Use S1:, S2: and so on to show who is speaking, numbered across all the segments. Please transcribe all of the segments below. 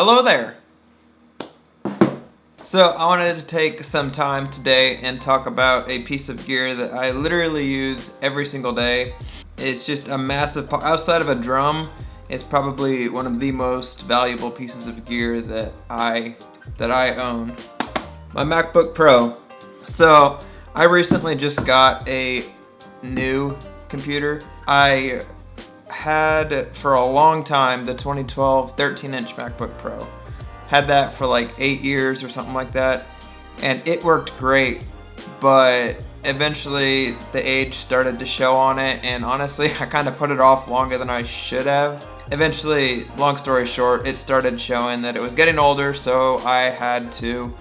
S1: Hello there! So I wanted to take some time today and talk about a piece of gear that I literally use every single day. It's just a massive part. Outside of a drum, it's probably one of the most valuable pieces of gear that I own. My MacBook Pro. So I recently just got a new computer. I had for a long time the 2012 13-inch MacBook Pro. Had that for like 8 years or something like that, and it worked great, but eventually the age started to show on it, and honestly I kind of put it off longer than I should have. Eventually, long story short, it started showing that it was getting older, so I had to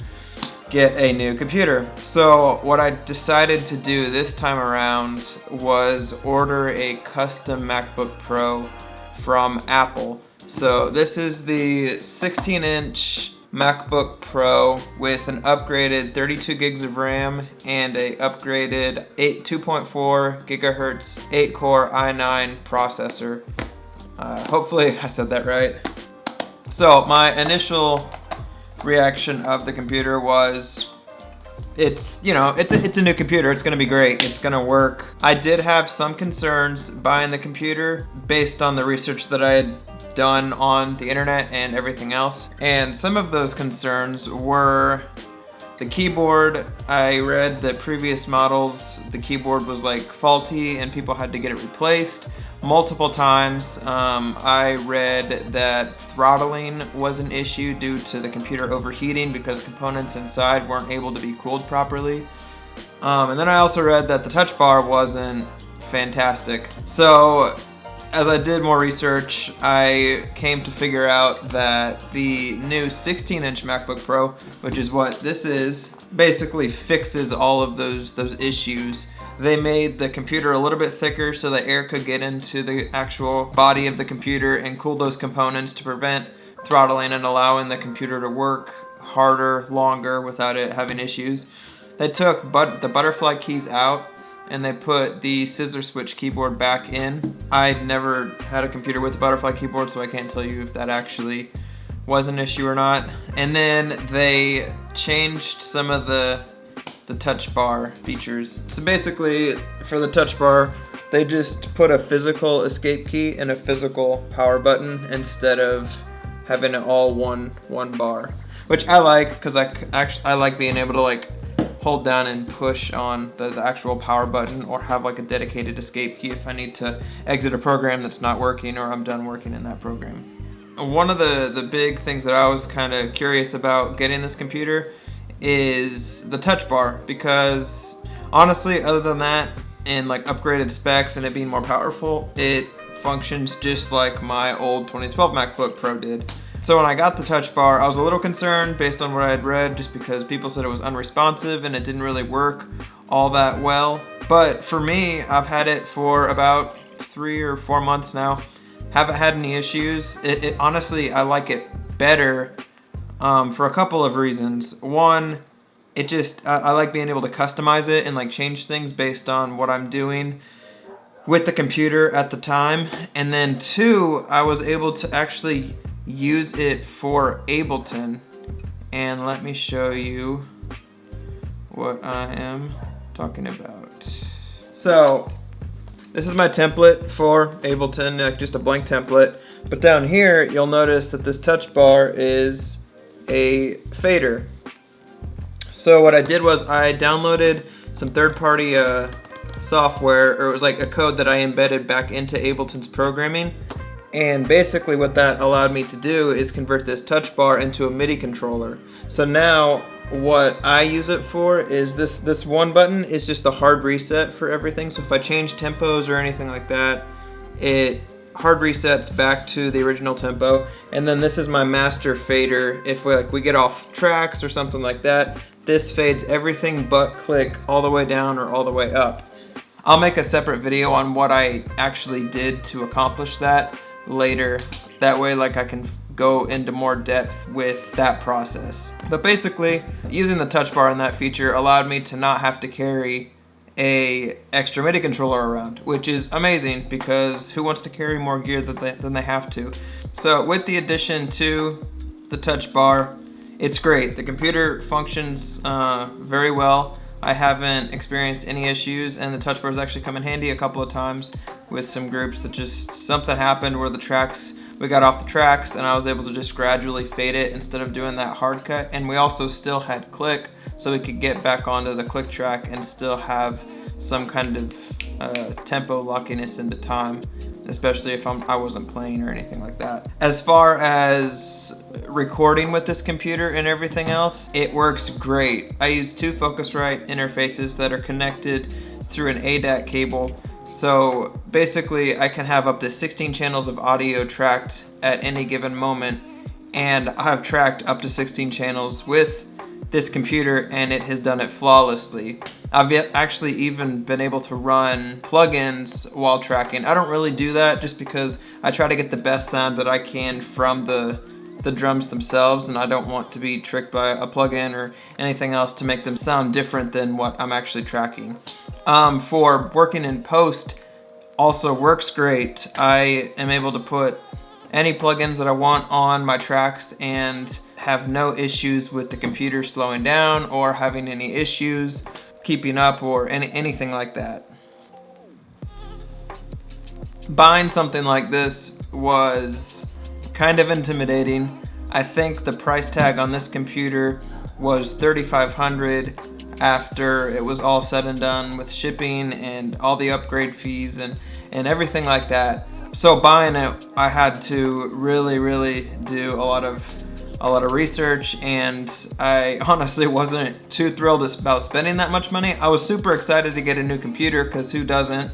S1: get a new computer. So what I decided to do this time around was order a custom MacBook Pro from Apple. So this is the 16-inch MacBook Pro with an upgraded 32 gigs of RAM and a upgraded 2.4 gigahertz 8-core i9 processor. Hopefully I said that right. So my initial reaction of the computer was, it's a new computer, it's gonna be great, it's gonna work. I did have some concerns buying the computer based on the research that I had done on the internet and everything else, and some of those concerns were the keyboard. I read that previous models, the keyboard was like faulty and people had to get it replaced multiple times. I read that throttling was an issue due to the computer overheating because components inside weren't able to be cooled properly. And then I also read that the touch bar wasn't fantastic. So as I did more research, I came to figure out that the new 16-inch MacBook Pro, which is what this is, basically fixes all of those issues. They made the computer a little bit thicker so that air could get into the actual body of the computer and cool those components to prevent throttling and allowing the computer to work harder, longer without it having issues. They took the butterfly keys out and they put the scissor switch keyboard back in. I'd never had a computer with a butterfly keyboard, so I can't tell you if that actually was an issue or not. And then they changed some of the touch bar features. So basically, for the touch bar, they just put a physical escape key and a physical power button instead of having it all one bar, which I like because I like being able to like hold down and push on the actual power button, or have like a dedicated escape key if I need to exit a program that's not working or I'm done working in that program. One of the big things that I was kind of curious about getting this computer is the touch bar, because honestly, other than that and like upgraded specs and it being more powerful, it functions just like my old 2012 MacBook Pro did. So when I got the touch bar, I was a little concerned based on what I had read, just because people said it was unresponsive and it didn't really work all that well. But for me, I've had it for about 3 or 4 months now. Haven't had any issues. Honestly, I like it better for a couple of reasons. One, I like being able to customize it and like change things based on what I'm doing with the computer at the time. And then two, I was able to actually use it for Ableton, and let me show you what I am talking about. So this is my template for Ableton, just a blank template, but down here you'll notice that this touch bar is a fader. So what I did was I downloaded some third-party software, or it was like a code that I embedded back into Ableton's programming. And basically what that allowed me to do is convert this touch bar into a MIDI controller. So now what I use it for is this one button is just the hard reset for everything. So if I change tempos or anything like that, it hard resets back to the original tempo. And then this is my master fader. If we get off tracks or something like that, this fades everything but click all the way down or all the way up. I'll make a separate video on what I actually did to accomplish that later. That way I can go into more depth with that process. But basically, using the touch bar and that feature allowed me to not have to carry a extra MIDI controller around, which is amazing because who wants to carry more gear than they have to? So with the addition to the touch bar. It's great. The computer functions very well. I haven't experienced any issues, and the touch bars actually come in handy a couple of times with some groups that just something happened where we got off the tracks and I was able to just gradually fade it instead of doing that hard cut. And we also still had click, so we could get back onto the click track and still have some kind of tempo lockiness into time, especially if I wasn't playing or anything like that. As far as recording with this computer and everything else, it works great. I use two Focusrite interfaces that are connected through an ADAT cable. So basically I can have up to 16 channels of audio tracked at any given moment, and I've tracked up to 16 channels with this computer and it has done it flawlessly. I've actually even been able to run plugins while tracking. I don't really do that just because I try to get the best sound that I can from the drums themselves, and I don't want to be tricked by a plugin or anything else to make them sound different than what I'm actually tracking. For working in post, also works great. I am able to put any plugins that I want on my tracks and have no issues with the computer slowing down or having any issues keeping up or anything like that. Buying something like this was kind of intimidating. I think the price tag on this computer was $3,500 after it was all said and done with shipping and all the upgrade fees and everything like that. So buying it, I had to really do a lot of research, and I honestly wasn't too thrilled about spending that much money. I was super excited to get a new computer, because who doesn't?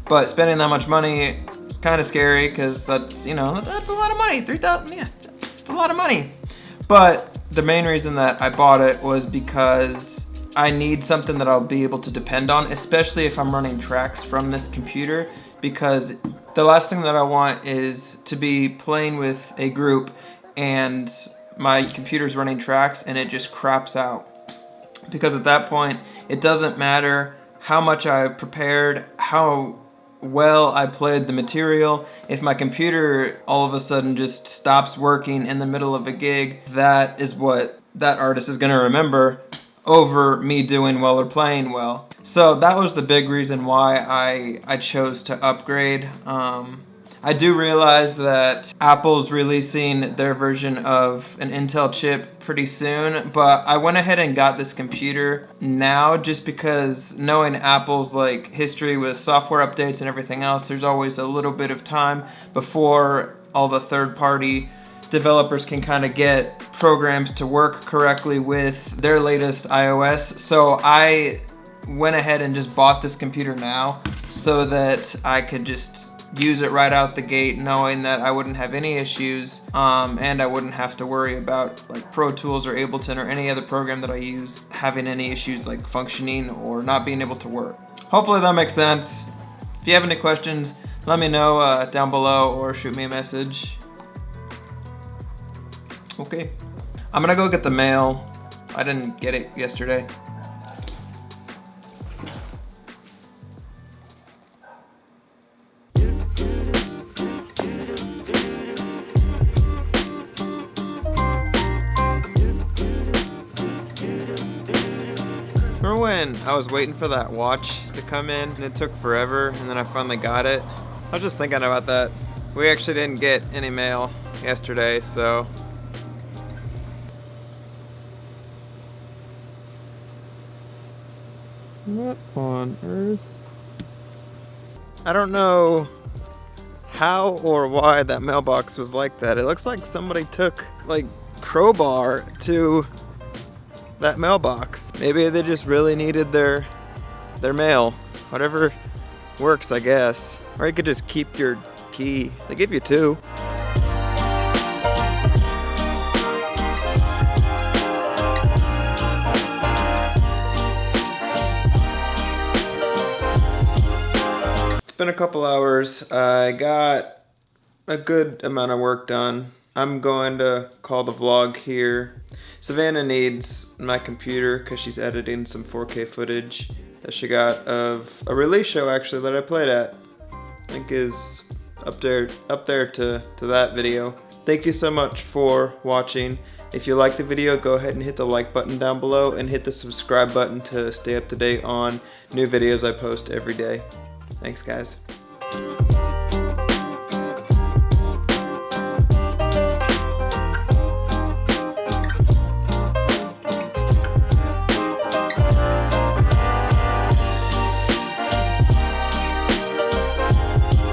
S1: But spending that much money is kind of scary, because that's a lot of money. $3,000, yeah, it's a lot of money. But the main reason that I bought it was because I need something that I'll be able to depend on, especially if I'm running tracks from this computer, because the last thing that I want is to be playing with a group and my computer's running tracks and it just craps out. Because at that point, it doesn't matter how much I prepared, how well I played the material. If my computer all of a sudden just stops working in the middle of a gig, that is what that artist is going to remember over me doing well or playing well. So that was the big reason why I chose to upgrade. I do realize that Apple's releasing their version of an Intel chip pretty soon, but I went ahead and got this computer now just because, knowing Apple's history with software updates and everything else, there's always a little bit of time before all the third-party developers can kind of get programs to work correctly with their latest iOS. So I went ahead and just bought this computer now so that I could just use it right out the gate, knowing that I wouldn't have any issues, and I wouldn't have to worry about Pro Tools or Ableton or any other program that I use having any issues functioning or not being able to work. Hopefully that makes sense. If you have any questions, let me know down below or shoot me a message. Okay, I'm gonna go get the mail. I didn't get it yesterday. Remember when I was waiting for that watch to come in and it took forever and then I finally got it? I was just thinking about that. We actually didn't get any mail yesterday, so. What on earth? I don't know how or why that mailbox was like that. It looks like somebody took crowbar to that mailbox. Maybe they just really needed their mail. Whatever works, I guess. Or you could just keep your key. They give you two. It's been a couple hours. I got a good amount of work done. I'm going to call the vlog here. Savannah needs my computer because she's editing some 4K footage that she got of a release show that I played at. I think is up there to that video. thank you so much for watching. If you liked the video, go ahead and hit the like button down below and hit the subscribe button to stay up to date on new videos I post every day. Thanks, guys.